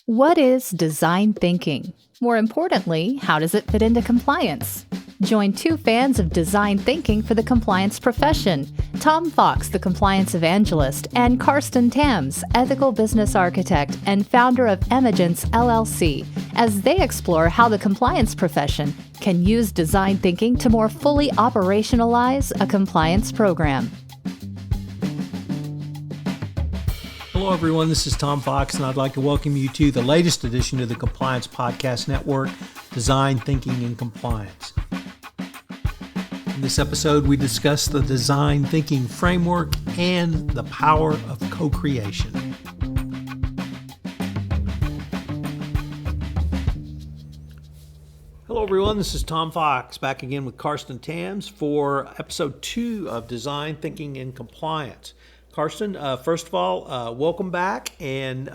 What is design thinking? More importantly, how does it fit into compliance? Join two fans of design thinking for the compliance profession, Tom Fox, the compliance evangelist, and Carsten Tams, ethical business architect and founder of Emagence LLC, as they explore how the compliance profession can use design thinking to more fully operationalize a compliance program. Hello, everyone. This is Tom Fox, and I'd like to welcome you to the latest edition of the Compliance Podcast Network, Design Thinking and Compliance. In this episode, we discuss the design thinking framework and the power of co-creation. Hello, everyone. This is Tom Fox, back again with Carsten Tams for episode 2 of Design Thinking and Compliance. Carsten, first of all, welcome back. And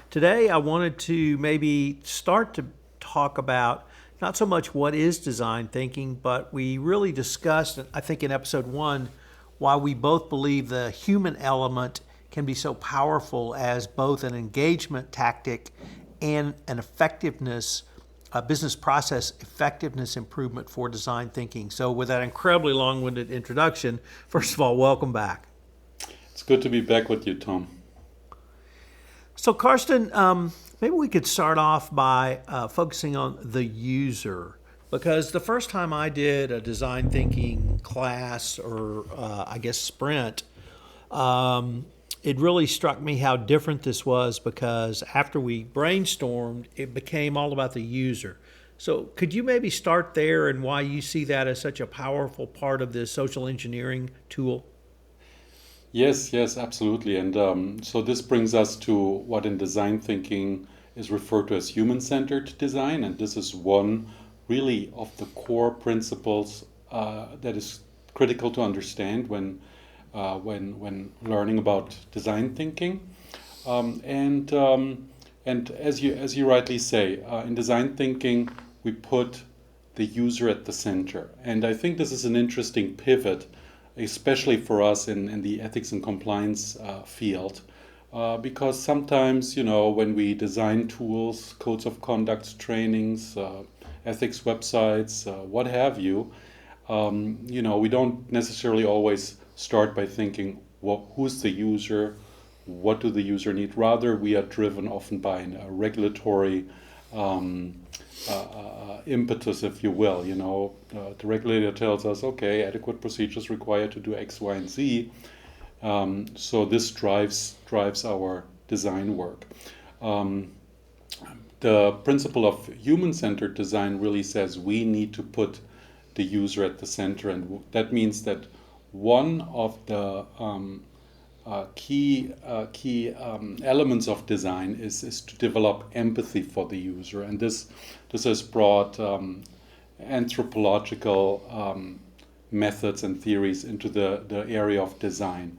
today I wanted to maybe start to talk about not so much what is design thinking, but we really discussed, I think in episode 1, why we both believe the human element can be so powerful as both an engagement tactic and an effectiveness, a business process effectiveness improvement for design thinking. So with that incredibly long-winded introduction, first of all, welcome back. It's good to be back with you, Tom. So, Carsten, maybe we could start off by focusing on the user, because the first time I did a design thinking class or sprint, it really struck me how different this was, because after we brainstormed, it became all about the user. So could you maybe start there and why you see that as such a powerful part of this social engineering tool? Yes, absolutely. And so this brings us to what in design thinking is referred to as human-centered design. And this is one really of the core principles that is critical to understand when learning about design thinking. And as you rightly say, in design thinking, we put the user at the center. And I think this is an interesting pivot, especially for us in the ethics and compliance field, because sometimes, when we design tools, codes of conduct, trainings, ethics websites, what have you, we don't necessarily always start by thinking, well, who's the user, what do the user need? Rather, we are driven often by a regulatory impetus, if you will. The regulator tells us, okay, adequate procedures required to do X, Y, and Z. So this drives our design work. The principle of human-centered design really says we need to put the user at the center, and that means that one of the key elements of design is to develop empathy for the user, and this has brought anthropological methods and theories into the area of design.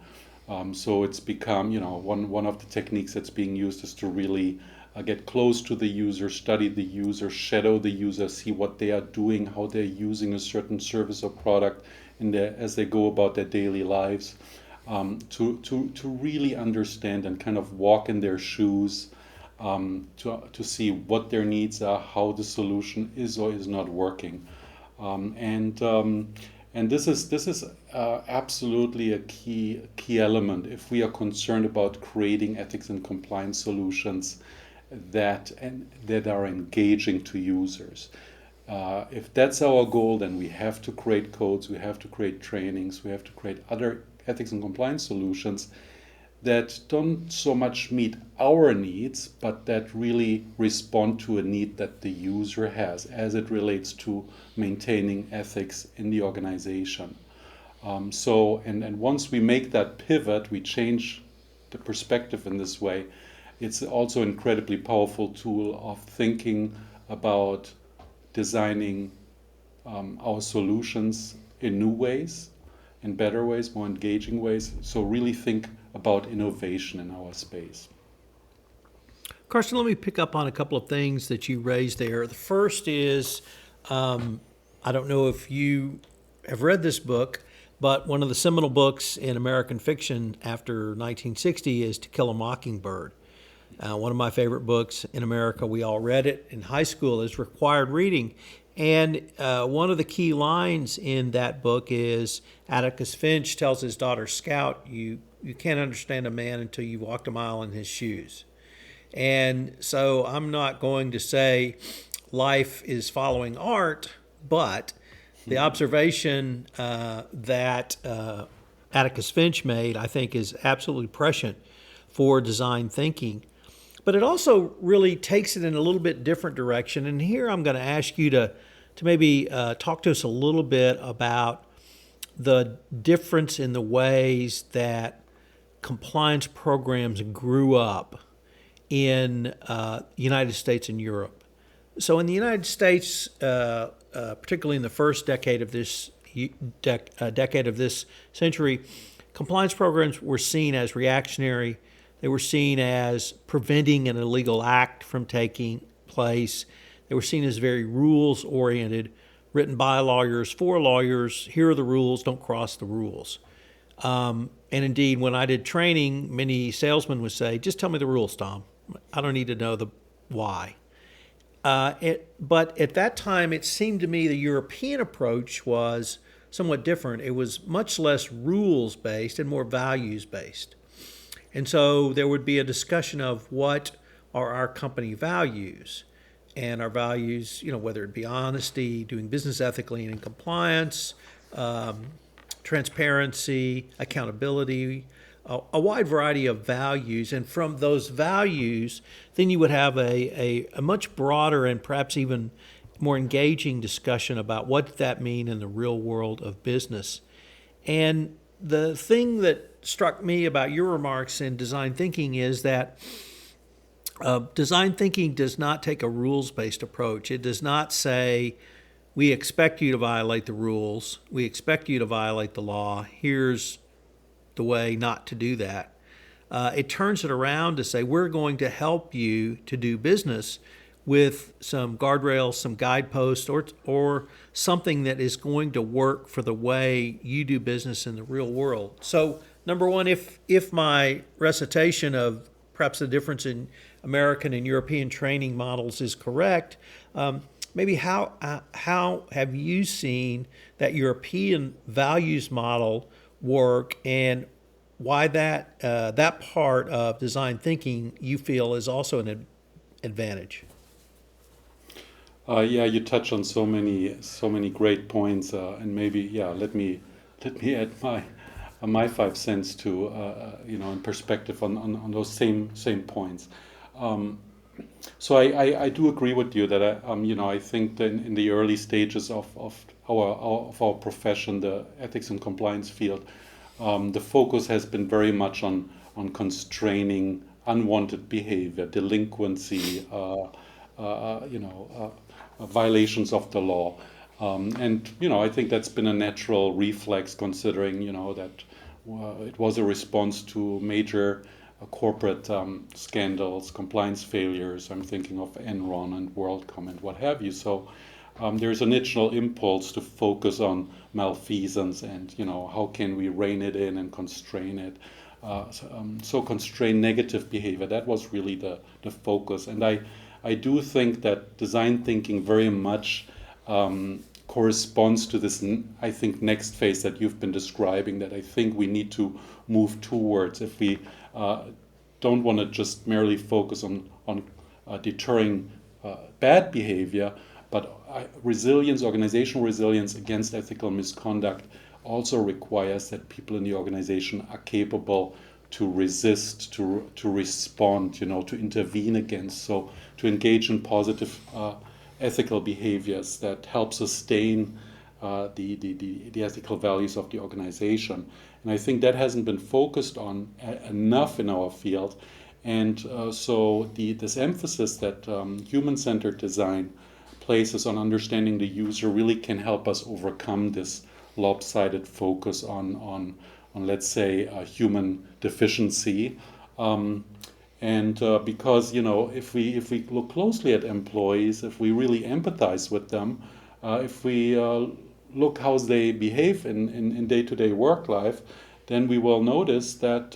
So it's become, one of the techniques that's being used is to really get close to the user, study the user, shadow the user, see what they are doing, how they're using a certain service or product as they go about their daily lives. To really understand and kind of walk in their shoes, to see what their needs are, how the solution is or is not working, and this is absolutely a key element if we are concerned about creating ethics and compliance solutions that are engaging to users. If that's our goal, then we have to create codes, we have to create trainings, we have to create other ethics and compliance solutions that don't so much meet our needs, but that really respond to a need that the user has as it relates to maintaining ethics in the organization. And once we make that pivot, we change the perspective in this way. It's also an incredibly powerful tool of thinking about designing our solutions in new ways, in better ways, more engaging ways. So really think about innovation in our space. Carsten, let me pick up on a couple of things that you raised there. The first is, I don't know if you have read this book, but one of the seminal books in American fiction after 1960 is To Kill a Mockingbird. One of my favorite books in America. We all read it in high school as required reading. And one of the key lines in that book is Atticus Finch tells his daughter Scout, you can't understand a man until you've walked a mile in his shoes. And so I'm not going to say life is following art, but the observation that Atticus Finch made, I think, is absolutely prescient for design thinking. But it also really takes it in a little bit different direction. And here I'm going to ask you to maybe talk to us a little bit about the difference in the ways that compliance programs grew up in the United States and Europe. So in the United States, particularly in the first decade of this century, compliance programs were seen as reactionary. They were seen as preventing an illegal act from taking place. They were seen as very rules-oriented, written by lawyers, for lawyers. Here are the rules, don't cross the rules. And indeed, when I did training, many salesmen would say, just tell me the rules, Tom. I don't need to know the why. But at that time, it seemed to me the European approach was somewhat different. It was much less rules-based and more values-based. And so there would be a discussion of what are our company values. And our values, whether it be honesty, doing business ethically and in compliance, transparency, accountability, a wide variety of values. And from those values, then you would have a much broader and perhaps even more engaging discussion about what that mean in the real world of business. And the thing that struck me about your remarks in design thinking is that design thinking does not take a rules-based approach. It does not say, we expect you to violate the rules. We expect you to violate the law. Here's the way not to do that. It turns it around to say, we're going to help you to do business with some guardrails, some guideposts, or something that is going to work for the way you do business in the real world. So, number one, if my recitation of perhaps the difference in American and European training models is correct, maybe how have you seen that European values model work, and why that part of design thinking you feel is also an advantage? Yeah, you touch on so many great points, and maybe let me add my 5 cents to in perspective on those same points. So I do agree with you that I think that in the early stages of our profession, the ethics and compliance field, the focus has been very much on constraining unwanted behavior, delinquency, violations of the law. And I think that's been a natural reflex, considering that it was a response to major corporate scandals, compliance failures. I'm thinking of Enron and WorldCom and what have you. So there's a natural impulse to focus on malfeasance and how can we rein it in and constrain it. So constrain negative behavior. That was really the focus. And I do think that design thinking very much corresponds to this, I think, next phase that you've been describing, that I think we need to move towards if we don't want to just merely focus on deterring bad behavior, but resilience, organizational resilience against ethical misconduct also requires that people in the organization are capable to resist, to respond, to intervene against, so to engage in positive ethical behaviors that help sustain the ethical values of the organization. And I think that hasn't been focused on enough in our field. And so this emphasis that human-centered design places on understanding the user really can help us overcome this lopsided focus on let's say, human deficiency. Because if we look closely at employees, if we really empathize with them, if we look how they behave in day-to-day work life, then we will notice that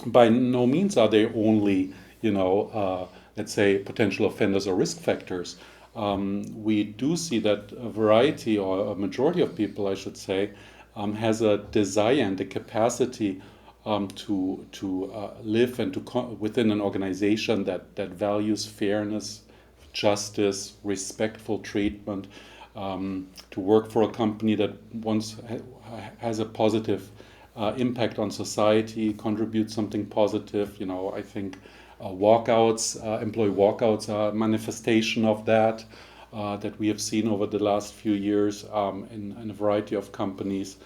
by no means are they only let's say potential offenders or risk factors. We do see that a variety, or a majority of people, I should say, has a desire and a capacity to live and within an organization that values fairness, justice, respectful treatment, to work for a company that has a positive impact on society, contributes something positive. I think employee walkouts are a manifestation of that we have seen over the last few years in a variety of companies.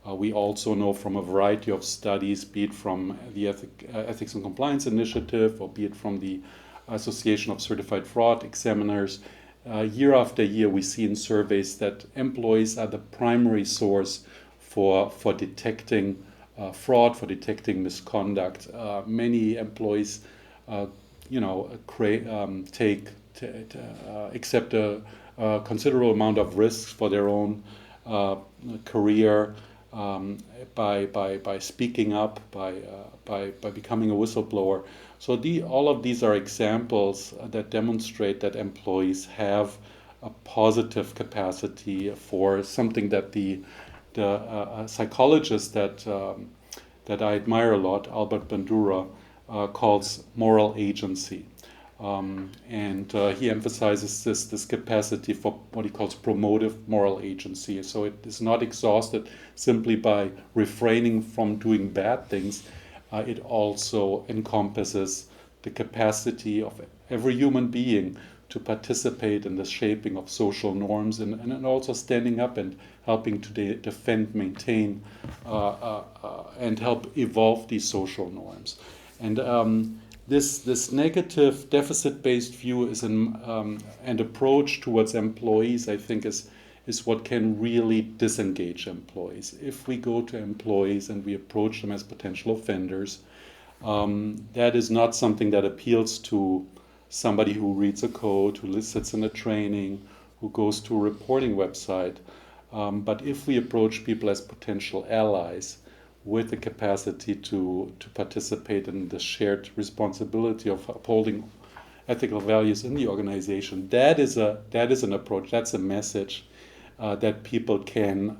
We also know from a variety of studies, be it from the Ethics and Compliance Initiative, or be it from the Association of Certified Fraud Examiners, year after year we see in surveys that employees are the primary source for detecting fraud, for detecting misconduct. Many employees accept a considerable amount of risks for their own career by speaking up, by becoming a whistleblower. So all of these are examples that demonstrate that employees have a positive capacity for something that the psychologist that I admire a lot, Albert Bandura, calls moral agency. And he emphasizes this capacity for what he calls promotive moral agency. So it is not exhausted simply by refraining from doing bad things. It also encompasses the capacity of every human being to participate in the shaping of social norms, and also standing up and helping to defend, maintain, and help evolve these social norms. And this negative deficit-based view and approach towards employees, I think, is what can really disengage employees. If we go to employees and we approach them as potential offenders, that is not something that appeals to somebody who reads a code, who sits in a training, who goes to a reporting website. But if we approach people as potential allies with the capacity to participate in the shared responsibility of upholding ethical values in the organization, that is an approach, that's a message that people can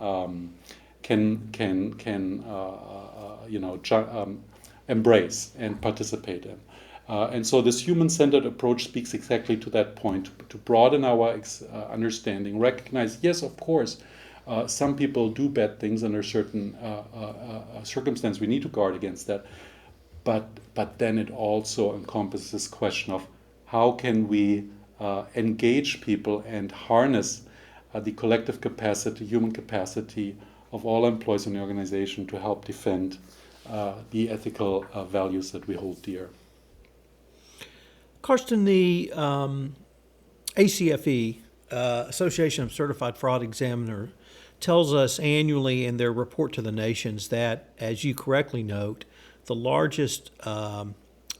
embrace and participate in. And so this human-centered approach speaks exactly to that point, to broaden our understanding, recognize, yes, of course, some people do bad things under certain circumstances. We need to guard against that. But then it also encompasses this question of how can we engage people and harness the collective capacity, human capacity of all employees in the organization to help defend the ethical values that we hold dear. Carsten, the ACFE, Association of Certified Fraud Examiners, tells us annually in their report to the nations that, as you correctly note, the largest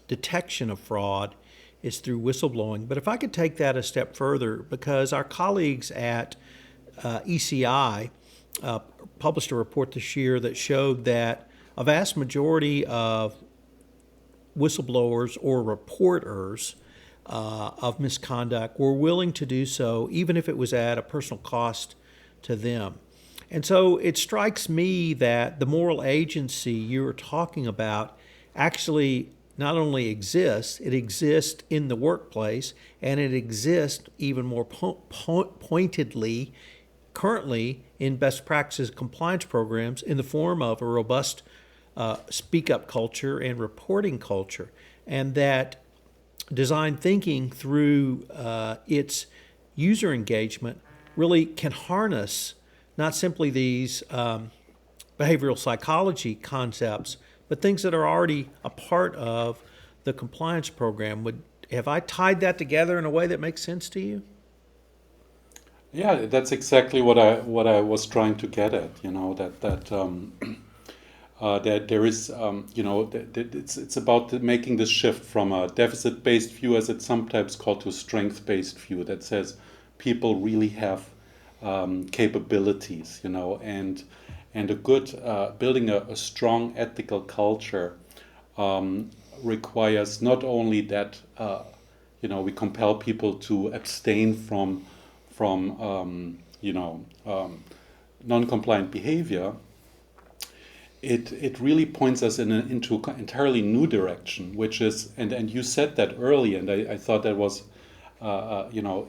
detection of fraud is through whistleblowing. But if I could take that a step further, because our colleagues at ECI published a report this year that showed that a vast majority of whistleblowers or reporters of misconduct were willing to do so, even if it was at a personal cost to them. And so it strikes me that the moral agency you're talking about actually not only exists, it exists in the workplace, and it exists even more pointedly currently in best practices compliance programs in the form of a robust speak-up culture and reporting culture, and that design thinking through its user engagement really can harness not simply these behavioral psychology concepts, but things that are already a part of the compliance program. Have I tied that together in a way that makes sense to you? Yeah, that's exactly what I was trying to get at. That there is, it's about making this shift from a deficit-based view, as it's sometimes called, to a strength-based view that says people really have capabilities, and a good building a strong ethical culture requires not only that we compel people to abstain from non-compliant behavior. It really points us into an entirely new direction, which is, and you said that earlier, and I thought that was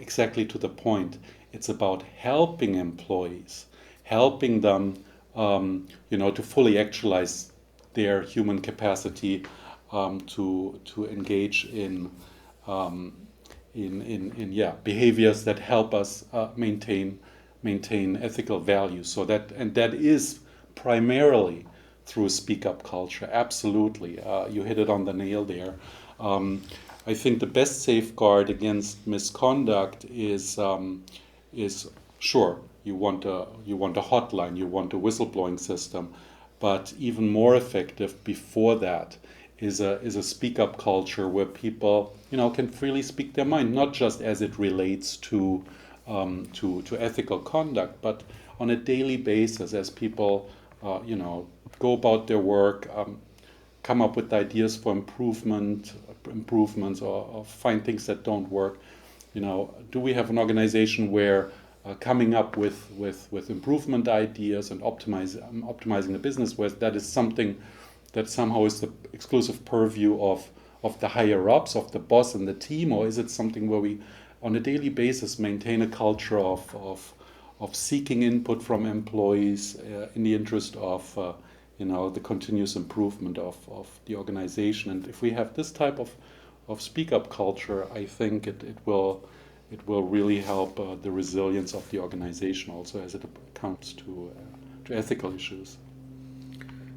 exactly to the point. It's about helping employees, helping them to fully actualize their human capacity to engage in behaviors that help us maintain ethical values. So that is primarily through Speakup Culture. Absolutely, you hit it on the nail there. I think the best safeguard against misconduct is sure, you want a hotline, you want a whistleblowing system, but even more effective before that is a Speakup culture where people can freely speak their mind, not just as it relates to ethical conduct, but on a daily basis as people go about their work, come up with ideas for improvements or find things that don't work. Do we have an organization where coming up with improvement ideas and optimizing the business, where that is something that somehow is the exclusive purview of the higher ups, of the boss and the team, or is it something where we on a daily basis maintain a culture of seeking input from employees in the interest of the continuous improvement of the organization? And if we have this type of Speakup culture, I think it will really help the resilience of the organization also as it comes to ethical issues.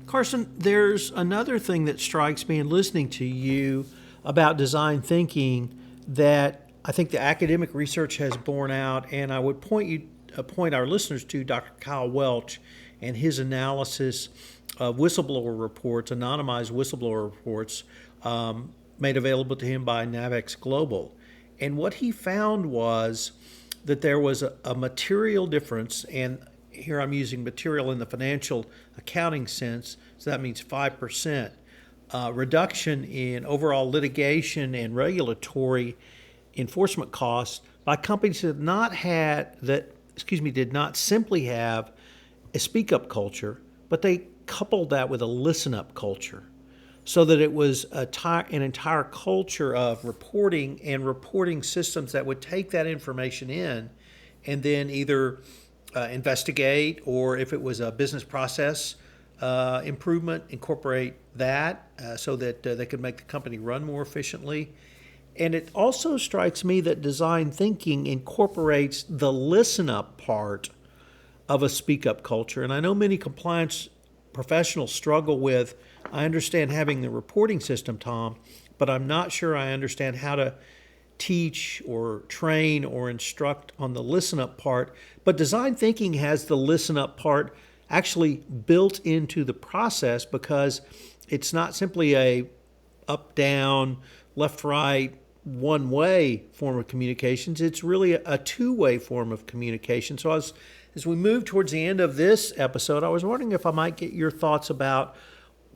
Carsten, there's another thing that strikes me in listening to you about design thinking that I think the academic research has borne out, and I would point our listeners to Dr. Kyle Welch and his analysis of whistleblower reports, anonymized whistleblower reports made available to him by Navex Global. And what he found was that there was a material difference, and here I'm using material in the financial accounting sense, so that means 5%, reduction in overall litigation and regulatory enforcement costs by companies that did not simply have a speak-up culture, but they coupled that with a listen-up culture, so that it was an entire culture of reporting and reporting systems that would take that information in and then either investigate, or if it was a business process improvement, incorporate that so that they could make the company run more efficiently. And it also strikes me that design thinking incorporates the listen-up part of a speak-up culture. And I know many compliance professionals struggle with, I understand having the reporting system, Tom, but I'm not sure I understand how to teach or train or instruct on the listen-up part. But design thinking has the listen-up part actually built into the process, because it's not simply a up-down, left-right, one-way form of communications. It's really a two-way form of communication. So as we move towards the end of this episode, I was wondering if I might get your thoughts about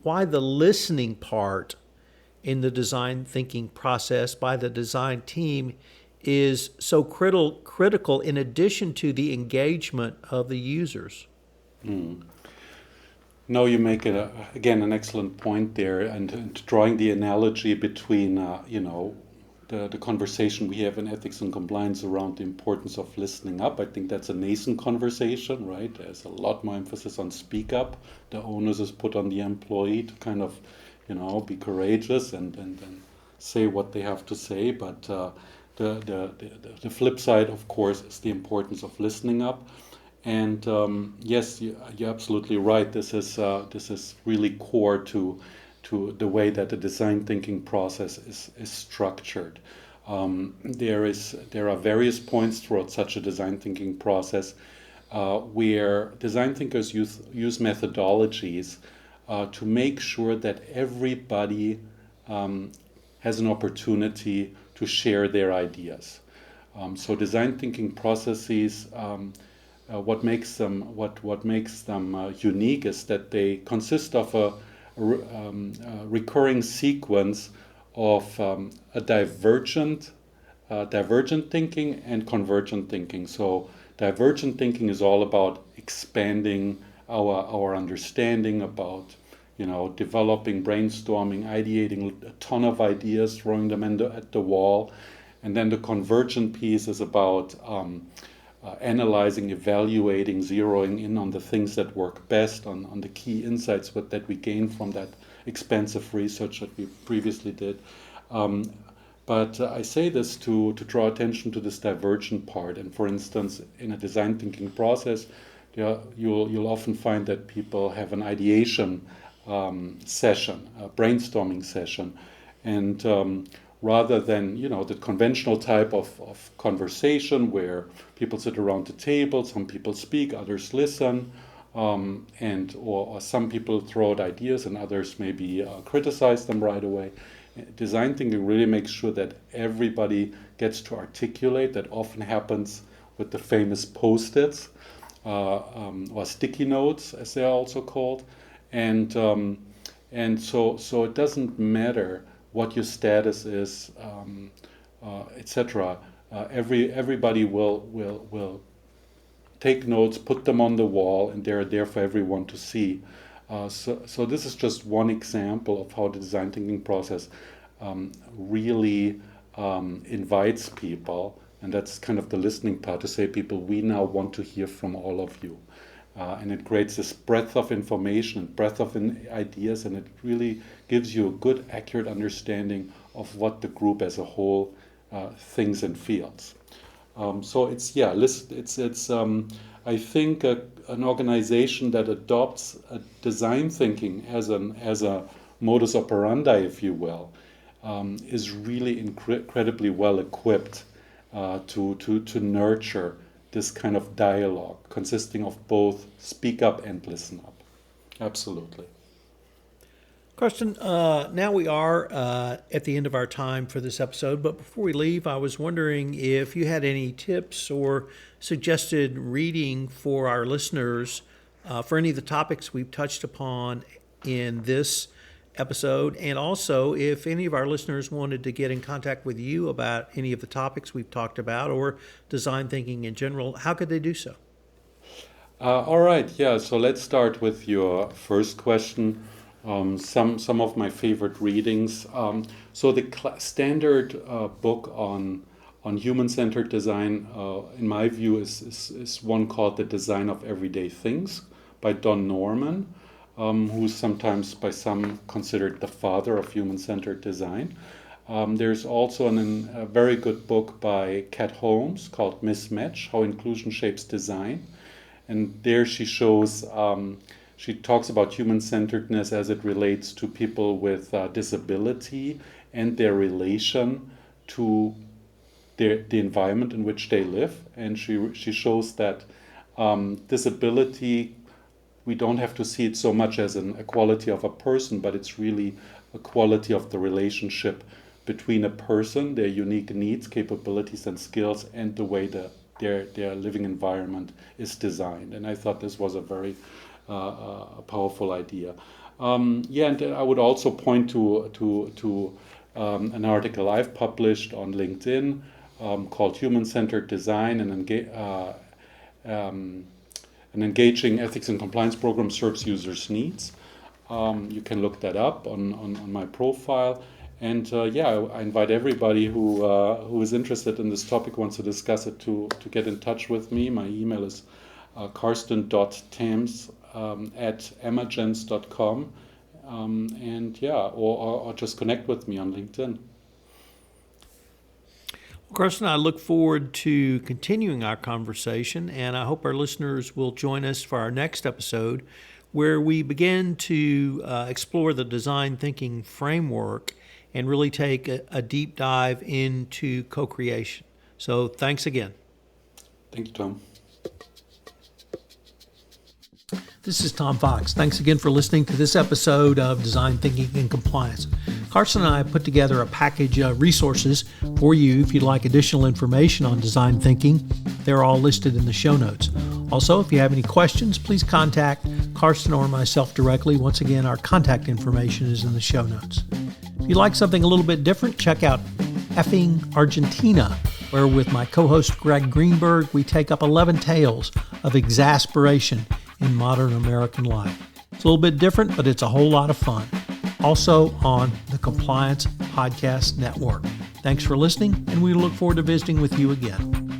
why the listening part in the design thinking process by the design team is so critical in addition to the engagement of the users. No, you make it again an excellent point there, and drawing the analogy between the conversation we have in ethics and compliance around the importance of listening up. I think that's a nascent conversation, right? There's a lot more emphasis on speak up. The onus is put on the employee to kind of, be courageous and say what they have to say. But the flip side, of course, is the importance of listening up. And yes, you're absolutely right. This is really core to the way that the design thinking process is structured. There are various points throughout such a design thinking process where design thinkers use methodologies to make sure that everybody has an opportunity to share their ideas. So design thinking processes, what makes them unique is that they consist of recurring sequence of a divergent thinking and convergent thinking. So divergent thinking is all about expanding our understanding, about developing, brainstorming, ideating a ton of ideas, throwing them at the wall. And then the convergent piece is about analyzing, evaluating, zeroing in on the things that work best, on the key insights that we gain from that expensive research that we previously did. But I say this to draw attention to this divergent part. And for instance, in a design thinking process, you'll often find that people have an ideation session, a brainstorming session, and rather than the conventional type of conversation where people sit around the table, some people speak, others listen, or some people throw out ideas and others maybe criticize them right away. Design thinking really makes sure that everybody gets to articulate. That often happens with the famous post-its or sticky notes, as they are also called, and so it doesn't matter what your status is, etc. Everybody will take notes, put them on the wall, and they're there for everyone to see. So this is just one example of how the design thinking process really invites people, and that's kind of the listening part, to say, people, we now want to hear from all of you. And it creates this breadth of information, breadth of ideas, and it really gives you a good, accurate understanding of what the group as a whole thinks and feels. So it's I think an organization that adopts a design thinking as a modus operandi, if you will, is really incredibly well equipped to nurture this kind of dialogue consisting of both speak up and listen up. Absolutely. Carsten, now we are at the end of our time for this episode, but before we leave, I was wondering if you had any tips or suggested reading for our listeners for any of the topics we've touched upon in this episode, and also if any of our listeners wanted to get in contact with you about any of the topics we've talked about or design thinking in general, how could they do so? All right, yeah, so let's start with your first question. Some of my favorite readings. So the standard book on human-centered design, in my view, is one called The Design of Everyday Things by Don Norman, who's sometimes by some considered the father of human-centered design. There's also a very good book by Kat Holmes called Mismatch: How Inclusion Shapes Design. And there she shows, she talks about human-centeredness as it relates to people with disability and their relation to the environment in which they live. And she shows that disability, we don't have to see it so much as a quality of a person, but it's really a quality of the relationship between a person, their unique needs, capabilities, and skills, and the way that their living environment is designed. And I thought this was a very powerful idea. And I would also point to an article I've published on LinkedIn called Human-Centered Design, an engaging ethics and compliance program serves users' needs. You can look that up on my profile. And I invite everybody who is interested in this topic, wants to discuss it, to get in touch with me. My email is carsten.tams at emagence.com. Or just connect with me on LinkedIn. Well, Carsten, I look forward to continuing our conversation, and I hope our listeners will join us for our next episode, where we begin to explore the design thinking framework and really take a deep dive into co-creation. So thanks again. Thank you, Tom. This is Tom Fox. Thanks again for listening to this episode of Design Thinking and Compliance. Carsten and I put together a package of resources for you if you'd like additional information on design thinking. They're all listed in the show notes. Also, if you have any questions, please contact Carsten or myself directly. Once again, our contact information is in the show notes. If you like something a little bit different, check out Effing Argentina, where with my co-host Greg Greenberg, we take up 11 tales of exasperation in modern American life. It's a little bit different, but it's a whole lot of fun. Also on the Compliance Podcast Network. Thanks for listening, and we look forward to visiting with you again.